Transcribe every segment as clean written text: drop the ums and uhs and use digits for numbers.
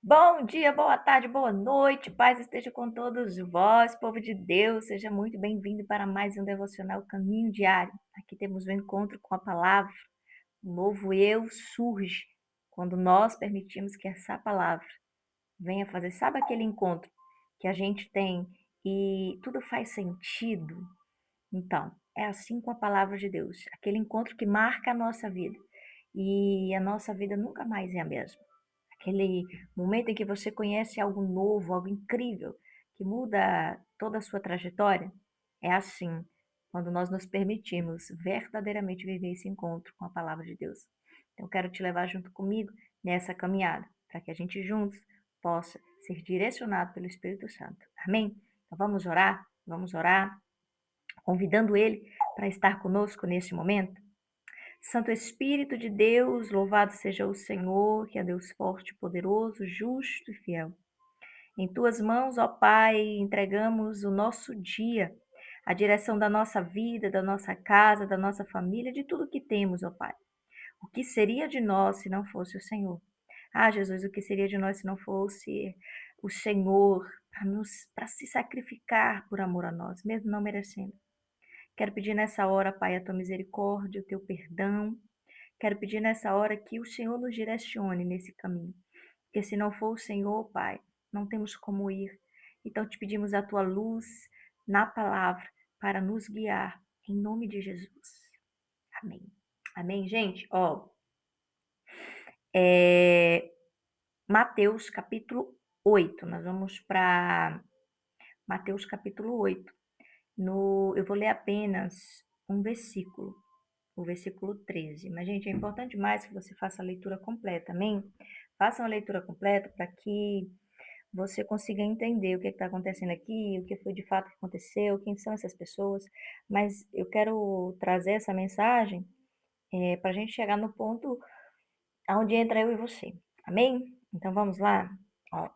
Bom dia, boa tarde, boa noite, paz esteja com todos vós, povo de Deus, seja muito bem-vindo para mais um devocional Caminho Diário. Aqui temos um encontro com a palavra, um novo eu surge quando nós permitimos que essa palavra venha fazer, sabe aquele encontro que a gente tem e tudo faz sentido? Então, é assim com a palavra de Deus, aquele encontro que marca a nossa vida e a nossa vida nunca mais é a mesma. Aquele momento em que você conhece algo novo, algo incrível, que muda toda a sua trajetória, é assim, quando nós nos permitimos verdadeiramente viver esse encontro com a palavra de Deus. Então, eu quero te levar junto comigo nessa caminhada, para que a gente juntos possa ser direcionado pelo Espírito Santo. Amém? Então, vamos orar, convidando Ele para estar conosco nesse momento. Santo Espírito de Deus, louvado seja o Senhor, que é Deus forte, poderoso, justo e fiel. Em tuas mãos, ó Pai, entregamos o nosso dia, a direção da nossa vida, da nossa casa, da nossa família, de tudo que temos, ó Pai. O que seria de nós se não fosse o Senhor? Ah, Jesus, o que seria de nós se não fosse o Senhor para se sacrificar por amor a nós, mesmo não merecendo? Quero pedir nessa hora, Pai, a tua misericórdia, o teu perdão. Quero pedir nessa hora que o Senhor nos direcione nesse caminho. Porque se não for o Senhor, Pai, não temos como ir. Então te pedimos a tua luz na palavra para nos guiar, em nome de Jesus. Amém. Amém, gente? É Mateus capítulo 8. Nós vamos para Mateus capítulo 8. Eu vou ler apenas um versículo, o versículo 13. Mas, gente, é importante demais que você faça a leitura completa, amém? Faça uma leitura completa para que você consiga entender o que está acontecendo aqui, o que foi de fato que aconteceu, quem são essas pessoas. Mas eu quero trazer essa mensagem para a gente chegar no ponto onde entra eu e você, amém? Então vamos lá, ó,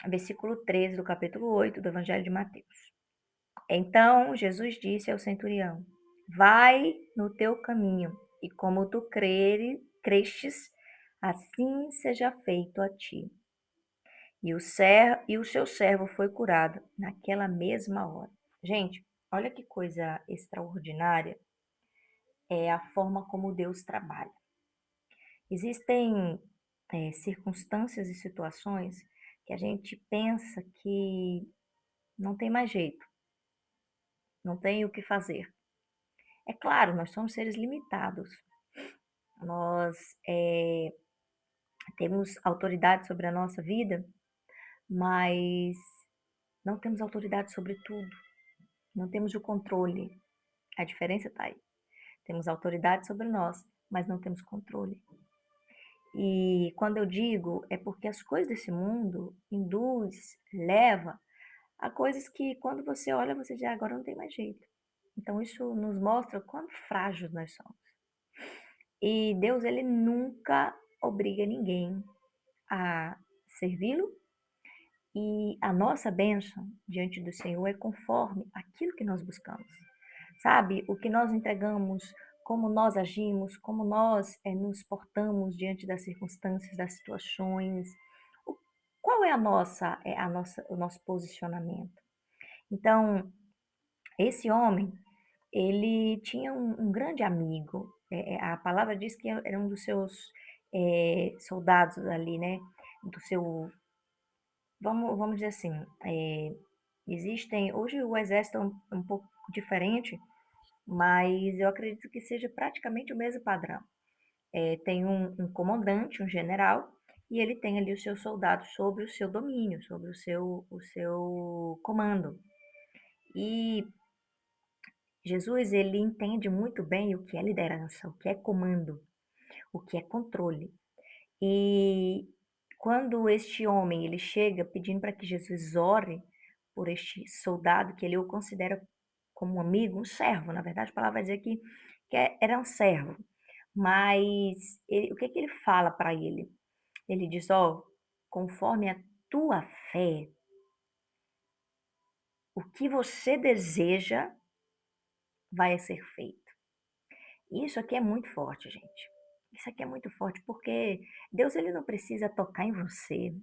versículo 13 do capítulo 8 do Evangelho de Mateus. Então Jesus disse ao centurião: Vai no teu caminho, e como tu crestes, assim seja feito a ti. E o seu servo foi curado naquela mesma hora. Gente, olha que coisa extraordinária é a forma como Deus trabalha. Existem circunstâncias e situações que a gente pensa que não tem mais jeito, não tem o que fazer. É claro, nós somos seres limitados. Nós temos autoridade sobre a nossa vida, mas não temos autoridade sobre tudo. Não temos o controle. A diferença está aí. Temos autoridade sobre nós, mas não temos controle. E quando eu digo, é porque as coisas desse mundo induz, leva a coisas que quando você olha, você diz, agora não tem mais jeito. Então isso nos mostra quão frágeis nós somos. E Deus, ele nunca obriga ninguém a servi-lo, e a nossa bênção diante do Senhor é conforme aquilo que nós buscamos. Sabe? O que nós entregamos, como nós agimos, como nós nos portamos diante das circunstâncias, das situações. O- Qual é o nosso posicionamento? Então, esse homem, ele tinha um grande amigo. A palavra diz que era um dos seus soldados ali, né? Do seu, vamos dizer assim, hoje o exército é um pouco diferente, mas eu acredito que seja praticamente o mesmo padrão. Tem um comandante, um general, e ele tem ali os seus soldados sob o seu domínio, sobre o seu comando. E Jesus, ele entende muito bem o que é liderança, o que é comando, o que é controle. E quando este homem ele chega pedindo para que Jesus ore por este soldado, que ele o considera como um amigo, um servo, na verdade a palavra vai dizer que era um servo, mas o que que ele fala para ele? Ele diz, conforme a tua fé, o que você deseja vai ser feito. Isso aqui é muito forte, gente. Isso aqui é muito forte, porque Deus ele não precisa tocar em você.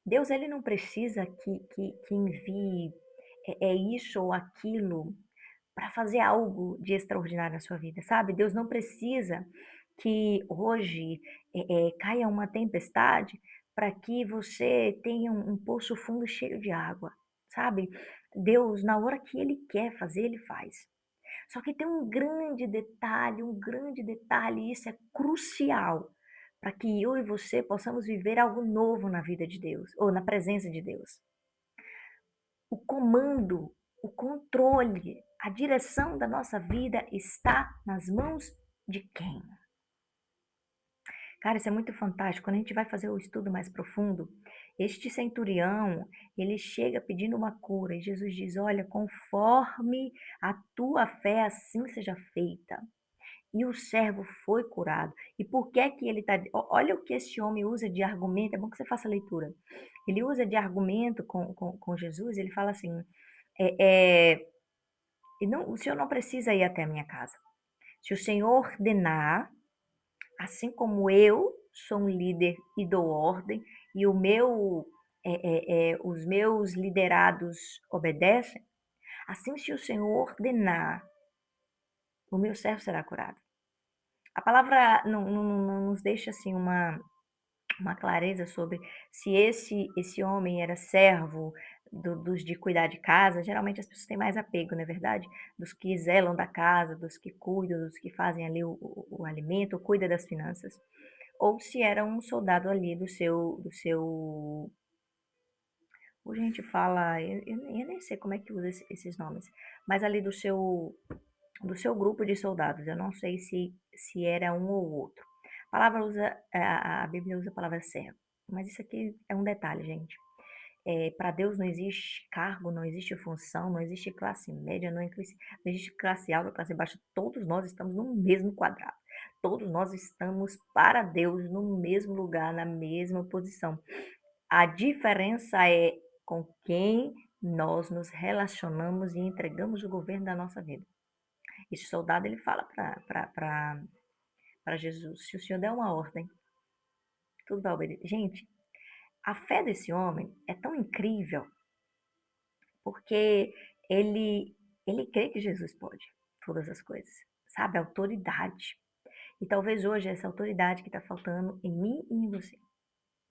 Deus ele não precisa que envie isso ou aquilo para fazer algo de extraordinário na sua vida, sabe? Deus não precisa que hoje caia uma tempestade para que você tenha um poço fundo cheio de água, sabe? Deus, na hora que Ele quer fazer, Ele faz. Só que tem um grande detalhe, e isso é crucial para que eu e você possamos viver algo novo na vida de Deus, ou na presença de Deus. O comando, o controle, a direção da nossa vida está nas mãos de quem? Cara, isso é muito fantástico. Quando a gente vai fazer o estudo mais profundo, este centurião, ele chega pedindo uma cura e Jesus diz: Olha, conforme a tua fé, assim seja feita. E o servo foi curado. E por que é que ele está. Olha o que esse homem usa de argumento. É bom que você faça a leitura. Ele usa de argumento com Jesus. Ele fala assim: é, é, e não, o senhor não precisa ir até a minha casa. Se o senhor ordenar, assim como eu sou um líder e dou ordem, e os meus liderados obedecem, assim se o senhor ordenar, o meu servo será curado. A palavra não nos deixa assim uma clareza sobre se esse homem era servo dos de cuidar de casa. Geralmente as pessoas têm mais apego, não é verdade? Dos que zelam da casa, dos que cuidam, dos que fazem ali o alimento, ou cuida das finanças. Ou se era um soldado ali hoje a gente fala, eu nem sei como é que usa esses nomes, mas ali do seu grupo de soldados. Eu não sei se era um ou outro. A palavra usa, a Bíblia usa a palavra servo. Mas isso aqui é um detalhe, gente. Para Deus não existe cargo, não existe função, não existe classe média, não existe classe alta, classe baixa. Todos nós estamos no mesmo quadrado. Todos nós estamos para Deus no mesmo lugar, na mesma posição. A diferença é com quem nós nos relacionamos e entregamos o governo da nossa vida. Esse soldado ele fala para Jesus: se o Senhor der uma ordem, tudo vai obedecer. Gente, a fé desse homem é tão incrível porque ele crê que Jesus pode todas as coisas, sabe? A autoridade. E talvez hoje essa autoridade que está faltando em mim e em você.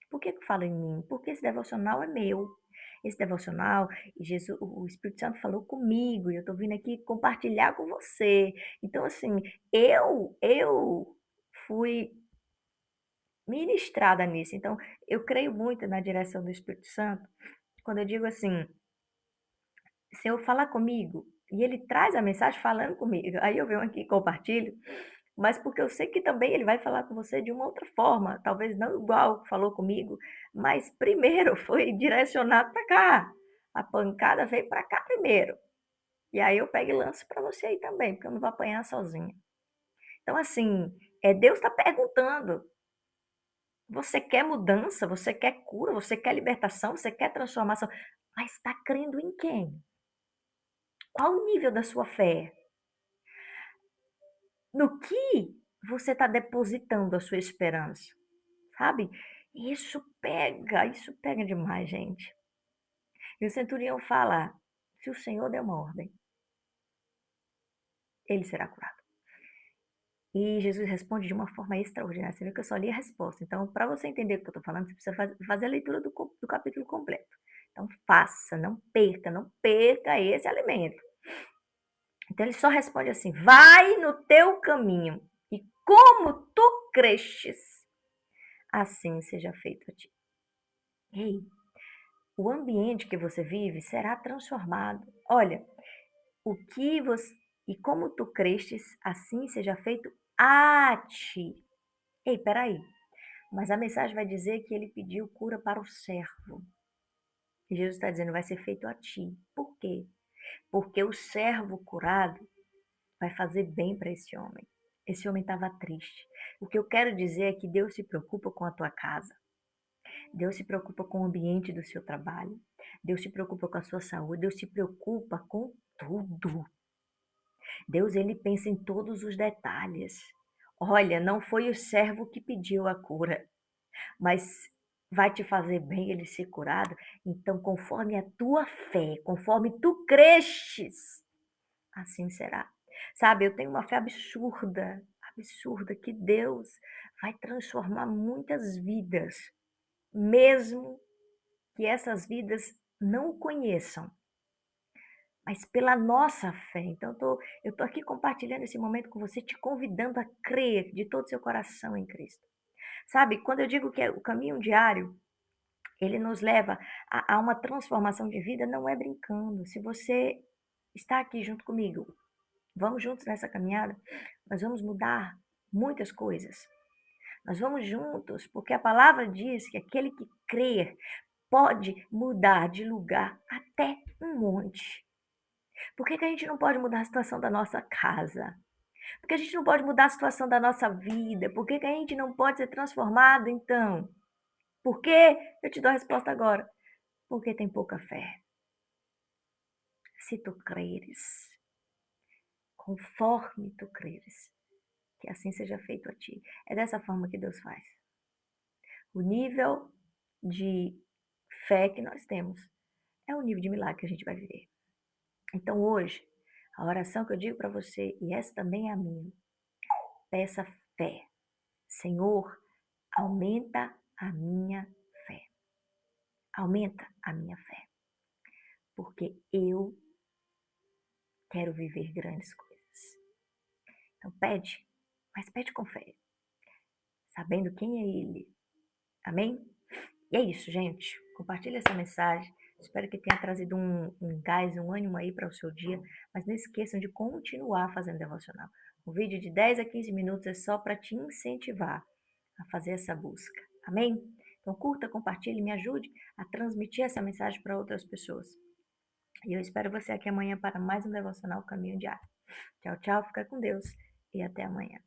Por que eu falo em mim? Porque esse devocional é meu. Esse devocional, e Jesus, o Espírito Santo falou comigo, e eu estou vindo aqui compartilhar com você. Então, assim, eu fui ministrada nisso. Então, eu creio muito na direção do Espírito Santo. Quando eu digo assim, se eu falar comigo, e ele traz a mensagem falando comigo, aí eu venho aqui e compartilho, mas porque eu sei que também ele vai falar com você de uma outra forma, talvez não igual falou comigo, mas primeiro foi direcionado para cá. A pancada veio para cá primeiro. E aí eu pego e lanço para você aí também, porque eu não vou apanhar sozinha. Então, assim, Deus está perguntando: você quer mudança? Você quer cura? Você quer libertação? Você quer transformação? Mas está crendo em quem? Qual o nível da sua fé? No que você está depositando a sua esperança? Sabe? Isso pega demais, gente. E o centurião fala: se o Senhor der uma ordem, ele será curado. E Jesus responde de uma forma extraordinária. Você viu que eu só li a resposta. Então, para você entender o que eu estou falando, você precisa fazer a leitura do capítulo completo. Então, faça, não perca esse alimento. Então, ele só responde assim: vai no teu caminho, e como tu crestes, assim seja feito a ti. Ei, o ambiente que você vive será transformado. Olha, o que você e como tu crestes, assim seja feito a ti. Ei, peraí. Mas a mensagem vai dizer que ele pediu cura para o servo. E Jesus está dizendo, vai ser feito a ti. Por quê? Porque o servo curado vai fazer bem para esse homem. Esse homem estava triste. O que eu quero dizer é que Deus se preocupa com a tua casa. Deus se preocupa com o ambiente do seu trabalho. Deus se preocupa com a sua saúde. Deus se preocupa com tudo. Deus, ele pensa em todos os detalhes. Olha, não foi o servo que pediu a cura, mas vai te fazer bem ele ser curado. Então, conforme a tua fé, conforme tu crestes, assim será. Sabe, eu tenho uma fé absurda, absurda, que Deus vai transformar muitas vidas, mesmo que essas vidas não o conheçam, mas pela nossa fé. Então, eu tô aqui compartilhando esse momento com você, te convidando a crer de todo o seu coração em Cristo. Sabe, quando eu digo que é o caminho diário, ele nos leva a uma transformação de vida, não é brincando. Se você está aqui junto comigo, vamos juntos nessa caminhada, nós vamos mudar muitas coisas. Nós vamos juntos, porque a palavra diz que aquele que crer pode mudar de lugar até um monte. Por que que a gente não pode mudar a situação da nossa casa? Por que a gente não pode mudar a situação da nossa vida? Por que que a gente não pode ser transformado, então? Por quê? Eu te dou a resposta agora. Porque tem pouca fé. Se tu creres, conforme tu creres, que assim seja feito a ti. É dessa forma que Deus faz. O nível de fé que nós temos é o nível de milagre que a gente vai viver. Então hoje, a oração que eu digo para você, e essa também é a minha, peça fé. Senhor, aumenta a minha fé. Aumenta a minha fé. Porque eu quero viver grandes coisas. Então pede, mas pede com fé, sabendo quem é Ele. Amém? E é isso, gente. Compartilhe essa mensagem. Espero que tenha trazido um gás, um ânimo aí para o seu dia. Mas não esqueçam de continuar fazendo devocional. Um vídeo de 10 a 15 minutos é só para te incentivar a fazer essa busca. Amém? Então curta, compartilhe, me ajude a transmitir essa mensagem para outras pessoas. E eu espero você aqui amanhã para mais um devocional Caminho Diário. Tchau, tchau, fica com Deus e até amanhã.